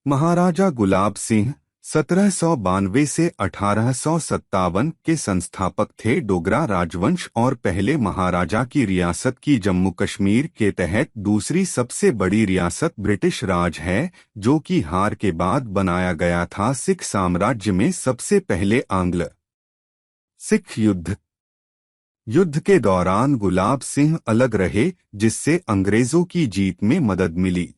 महाराजा गुलाब सिंह 1792 से 1857 के संस्थापक थे। डोगरा राजवंश और पहले महाराजा की रियासत की जम्मू कश्मीर के तहत दूसरी सबसे बड़ी रियासत ब्रिटिश राज है, जो कि हार के बाद बनाया गया था। सिख साम्राज्य में सबसे पहले आंग्ल सिख युद्ध के दौरान गुलाब सिंह अलग रहे, जिससे अंग्रेजों की जीत में मदद मिली।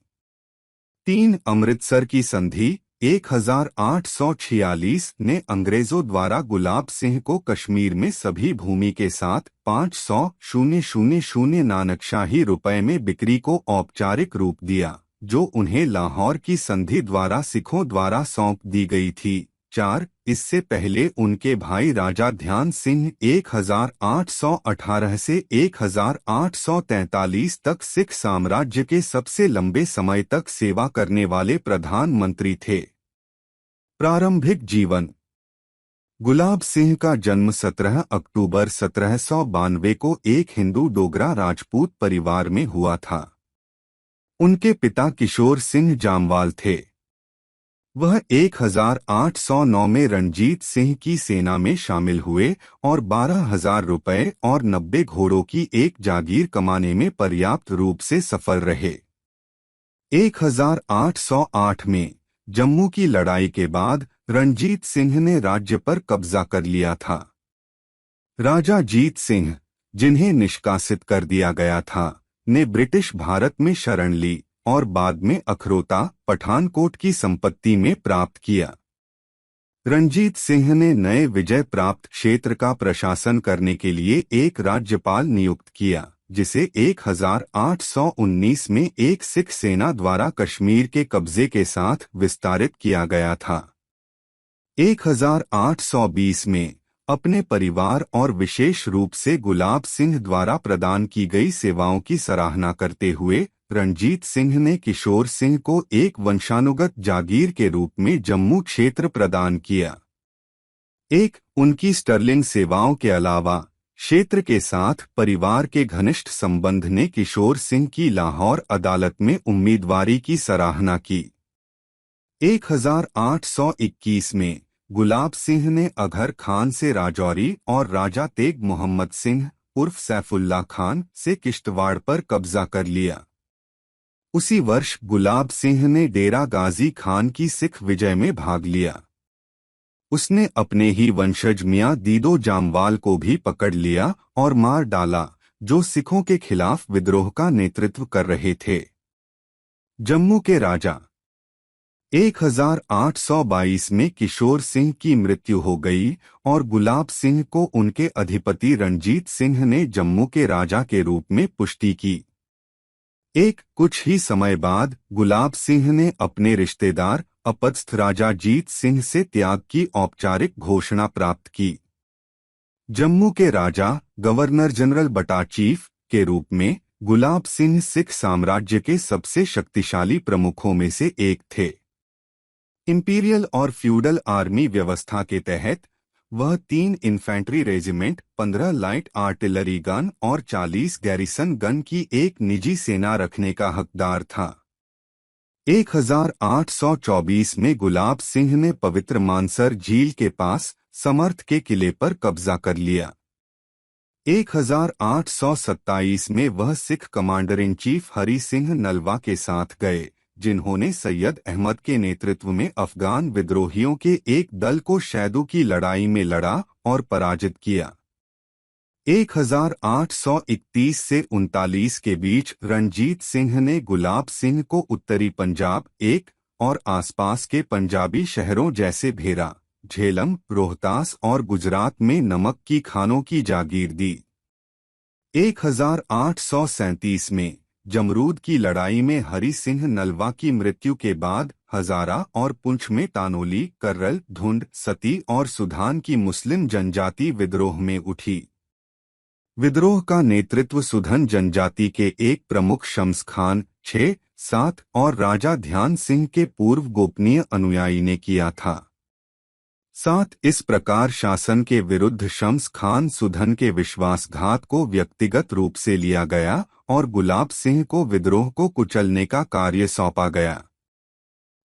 3 अमृतसर की संधि 1846 ने अंग्रेजों द्वारा गुलाब सिंह को कश्मीर में सभी भूमि के साथ 500,000 नानकशाही रुपए में बिक्री को औपचारिक रूप दिया, जो उन्हें लाहौर की संधि द्वारा सिखों द्वारा सौंप दी गई थी। 4 इससे पहले उनके भाई राजा ध्यान सिंह 1818 से 1843 तक सिख साम्राज्य के सबसे लंबे समय तक सेवा करने वाले प्रधानमंत्री थे। प्रारंभिक जीवन। गुलाब सिंह का जन्म 17 अक्टूबर 1792 को एक हिंदू डोगरा राजपूत परिवार में हुआ था। उनके पिता किशोर सिंह जामवाल थे। वह 1809 में रणजीत सिंह की सेना में शामिल हुए और 12,000 रुपए और 90 घोड़ों की एक जागीर कमाने में पर्याप्त रूप से सफल रहे। 1808 में जम्मू की लड़ाई के बाद रणजीत सिंह ने राज्य पर कब्जा कर लिया था। राजा जीत सिंह, जिन्हें निष्कासित कर दिया गया था, ने ब्रिटिश भारत में शरण ली और बाद में अखरोता, पठानकोट की संपत्ति में प्राप्त किया। रणजीत सिंह ने नए विजय प्राप्त क्षेत्र का प्रशासन करने के लिए एक राज्यपाल नियुक्त किया, जिसे 1819 में एक सिख सेना द्वारा कश्मीर के कब्जे के साथ विस्तारित किया गया था। 1820 में अपने परिवार और विशेष रूप से गुलाब सिंह द्वारा प्रदान की गई सेवाओं की सराहना करते हुए रणजीत सिंह ने किशोर सिंह को एक वंशानुगत जागीर के रूप में जम्मू क्षेत्र प्रदान किया। उनकी स्टर्लिंग सेवाओं के अलावा क्षेत्र के साथ परिवार के घनिष्ठ संबंध ने किशोर सिंह की लाहौर अदालत में उम्मीदवारी की सराहना की। 1821 में गुलाब सिंह ने अघर खान से राजौरी और राजा तेग मोहम्मद सिंह उर्फ सैफुल्ला खान से किश्तवाड़ पर कब्जा कर लिया। उसी वर्ष गुलाब सिंह ने डेरा गाजी खान की सिख विजय में भाग लिया। उसने अपने ही वंशज मियां दीदो जामवाल को भी पकड़ लिया और मार डाला, जो सिखों के खिलाफ विद्रोह का नेतृत्व कर रहे थे। जम्मू के राजा। 1822 में किशोर सिंह की मृत्यु हो गई और गुलाब सिंह को उनके अधिपति रणजीत सिंह ने जम्मू के राजा के रूप में पुष्टि की। कुछ ही समय बाद गुलाब सिंह ने अपने रिश्तेदार अपदस्थ राजा जीत सिंह से त्याग की औपचारिक घोषणा प्राप्त की। जम्मू के राजा गवर्नर जनरल बटा चीफ के रूप में गुलाब सिंह सिख साम्राज्य के सबसे शक्तिशाली प्रमुखों में से एक थे। इंपीरियल और फ्यूडल आर्मी व्यवस्था के तहत वह 3 infantry regiment, 15 light artillery gun और 40 गैरिसन गन की एक निजी सेना रखने का हकदार था। 1824 में गुलाब सिंह ने पवित्र मानसर झील के पास समर्थ के किले पर कब्जा कर लिया। 1827 में वह Sikh commander in chief Hari Singh Nalwa के साथ गए, जिन्होंने सैयद अहमद के नेतृत्व में अफगान विद्रोहियों के एक दल को शैदू की लड़ाई में लड़ा और पराजित किया। 1831 से 39 के बीच रणजीत सिंह ने गुलाब सिंह को उत्तरी पंजाब और आसपास के पंजाबी शहरों जैसे भेरा, झेलम, रोहतास और गुजरात में नमक की खानों की जागीर दी। 1837 में जमरूद की लड़ाई में हरी सिंह नलवा की मृत्यु के बाद हजारा और पुंछ में तानोली, कर्रल, धुंड, सती और सुधान की मुस्लिम जनजाति विद्रोह में उठी। विद्रोह का नेतृत्व सुधन जनजाति के एक प्रमुख शम्स खान 6-7 और राजा ध्यान सिंह के पूर्व गोपनीय अनुयायी ने किया था। इस प्रकार शासन के विरुद्ध शम्स खान सुधन के विश्वासघात को व्यक्तिगत रूप से लिया गया और गुलाब सिंह को विद्रोह को कुचलने का कार्य सौंपा गया।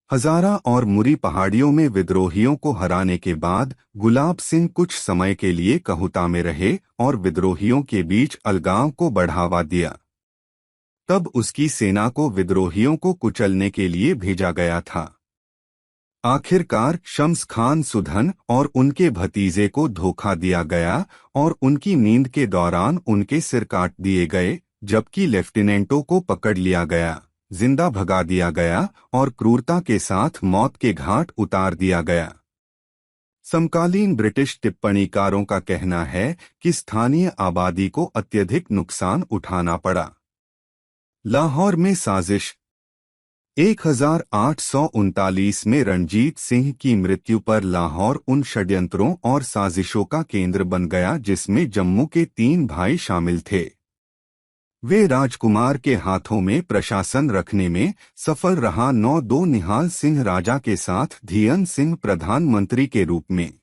हजारा और मुरी पहाड़ियों में विद्रोहियों को हराने के बाद गुलाब सिंह कुछ समय के लिए कहुता में रहे और विद्रोहियों के बीच अलगाव को बढ़ावा दिया। तब उसकी सेना को विद्रोहियों को कुचलने के लिए भेजा गया था। आखिरकार शम्स खान सुधन और उनके भतीजे को धोखा दिया गया और उनकी नींद के दौरान उनके सिर काट दिए गए, जबकि लेफ्टिनेंटों को पकड़ लिया गया, जिंदा भगा दिया गया और क्रूरता के साथ मौत के घाट उतार दिया गया। समकालीन ब्रिटिश टिप्पणीकारों का कहना है कि स्थानीय आबादी को अत्यधिक नुकसान उठाना पड़ा। लाहौर में साजिश। 1839 में रणजीत सिंह की मृत्यु पर लाहौर उन षड्यंत्रों और साजिशों का केंद्र बन गया जिसमें जम्मू के 3 भाई शामिल थे। वे राजकुमार के हाथों में प्रशासन रखने में सफल रहा। 9-2 निहाल सिंह राजा के साथ धियन सिंह प्रधानमंत्री के रूप में।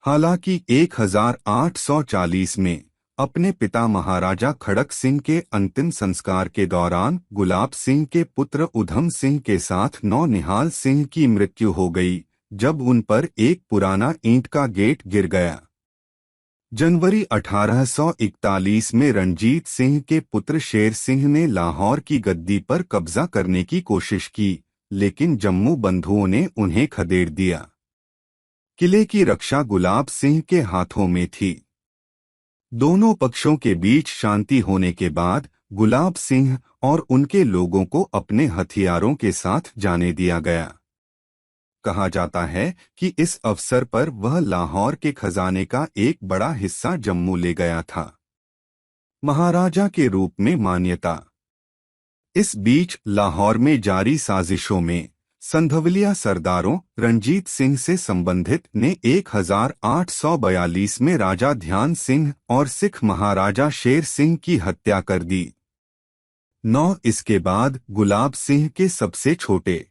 हालांकि 1840 में अपने पिता महाराजा खड़क सिंह के अंतिम संस्कार के दौरान गुलाब सिंह के पुत्र उधम सिंह के साथ 9 निहाल सिंह की मृत्यु हो गई, जब उन पर एक पुराना ईंट का गेट गिर गया। जनवरी 1841 में रणजीत सिंह के पुत्र शेर सिंह ने लाहौर की गद्दी पर कब्जा करने की कोशिश की, लेकिन जम्मू बंधुओं ने उन्हें खदेड़ दिया। किले की रक्षा गुलाब सिंह के हाथों में थी। दोनों पक्षों के बीच शांति होने के बाद गुलाब सिंह और उनके लोगों को अपने हथियारों के साथ जाने दिया गया। कहा जाता है कि इस अवसर पर वह लाहौर के खजाने का एक बड़ा हिस्सा जम्मू ले गया था। महाराजा के रूप में मान्यता। इस बीच लाहौर में जारी साजिशों में संधवलिया सरदारों रणजीत सिंह से संबंधित ने 1842 में राजा ध्यान सिंह और सिख महाराजा शेर सिंह की हत्या कर दी। 9 इसके बाद गुलाब सिंह के सबसे छोटे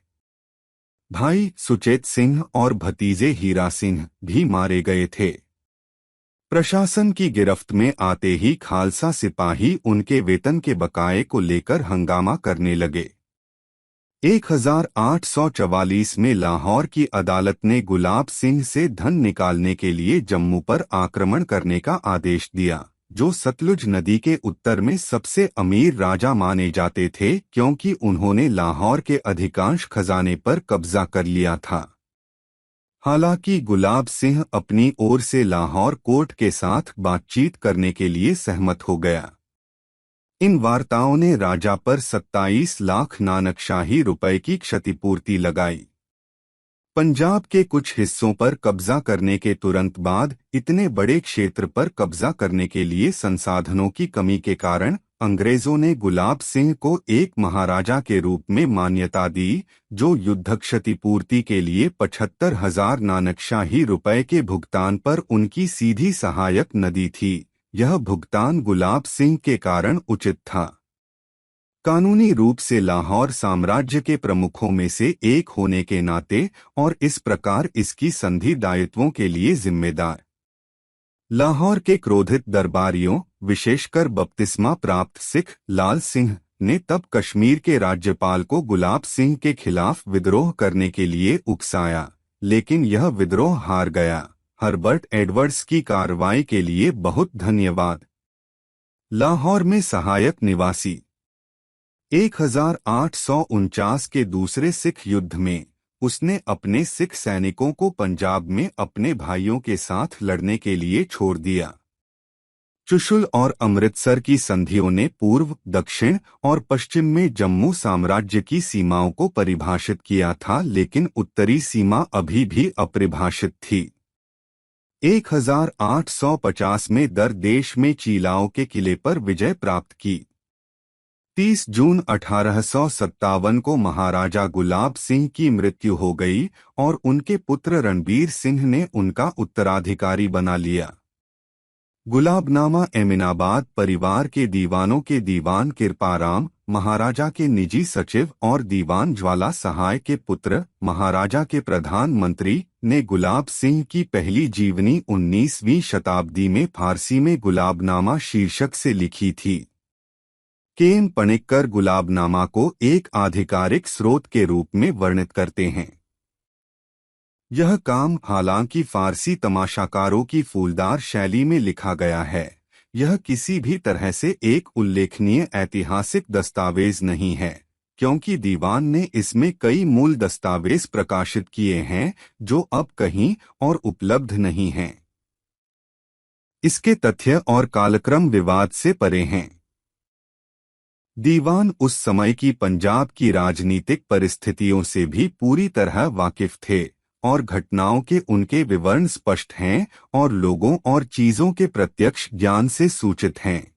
भाई सुचेत सिंह और भतीजे हीरा सिंह भी मारे गए थे। प्रशासन की गिरफ्त में आते ही खालसा सिपाही उनके वेतन के बकाये को लेकर हंगामा करने लगे। 1844 में लाहौर की अदालत ने गुलाब सिंह से धन निकालने के लिए जम्मू पर आक्रमण करने का आदेश दिया, जो सतलुज नदी के उत्तर में सबसे अमीर राजा माने जाते थे क्योंकि उन्होंने लाहौर के अधिकांश खजाने पर कब्जा कर लिया था। हालांकि गुलाब सिंह अपनी ओर से लाहौर कोर्ट के साथ बातचीत करने के लिए सहमत हो गया। इन वार्ताओं ने राजा पर 27 लाख नानकशाही रुपए की क्षतिपूर्ति लगाई। पंजाब के कुछ हिस्सों पर कब्जा करने के तुरंत बाद इतने बड़े क्षेत्र पर कब्जा करने के लिए संसाधनों की कमी के कारण अंग्रेजों ने गुलाब सिंह को एक महाराजा के रूप में मान्यता दी, जो युद्ध क्षतिपूर्ति के लिए 75,000 नानकशाही रुपए के भुगतान पर उनकी सीधी सहायक नदी थी। यह भुगतान गुलाब सिंह के कारण उचित था। कानूनी रूप से लाहौर साम्राज्य के प्रमुखों में से एक होने के नाते और इस प्रकार इसकी संधि दायित्वों के लिए जिम्मेदार। लाहौर के क्रोधित दरबारियों, विशेषकर बपतिस्मा प्राप्त सिख लाल सिंह ने तब कश्मीर के राज्यपाल को गुलाब सिंह के खिलाफ विद्रोह करने के लिए उकसाया, लेकिन यह विद्रोह हार गया। हर्बर्ट एडवर्ड्स की कार्रवाई के लिए बहुत धन्यवाद। लाहौर में सहायक निवासी। 1849 के दूसरे सिख युद्ध में उसने अपने सिख सैनिकों को पंजाब में अपने भाइयों के साथ लड़ने के लिए छोड़ दिया। चुशुल और अमृतसर की संधियों ने पूर्व, दक्षिण और पश्चिम में जम्मू साम्राज्य की सीमाओं को परिभाषित किया था, लेकिन उत्तरी सीमा अभी भी अपरिभाषित थी। 1850 में दर देश में चीलाओं के किले पर विजय प्राप्त की। 30 जून 1857 को महाराजा गुलाब सिंह की मृत्यु हो गई और उनके पुत्र रणबीर सिंह ने उनका उत्तराधिकारी बना लिया। गुलाबनामा एमिनाबाद परिवार के दीवानों के दीवान कृपाराम, महाराजा के निजी सचिव और दीवान ज्वाला सहाय के पुत्र, महाराजा के प्रधानमंत्री, ने गुलाब सिंह की पहली जीवनी 19वीं शताब्दी में फारसी में गुलाबनामा शीर्षक से लिखी थी। केन पणिक्कर गुलाबनामा को एक आधिकारिक स्रोत के रूप में वर्णित करते हैं। यह काम हालांकि फारसी तमाशाकारों की फूलदार शैली में लिखा गया है, यह किसी भी तरह से एक उल्लेखनीय ऐतिहासिक दस्तावेज नहीं है, क्योंकि दीवान ने इसमें कई मूल दस्तावेज प्रकाशित किए हैं जो अब कहीं और उपलब्ध नहीं हैं। इसके तथ्य और कालक्रम विवाद से परे हैं। दीवान उस समय की पंजाब की राजनीतिक परिस्थितियों से भी पूरी तरह वाकिफ थे और घटनाओं के उनके विवरण स्पष्ट हैं और लोगों और चीजों के प्रत्यक्ष ज्ञान से सूचित हैं।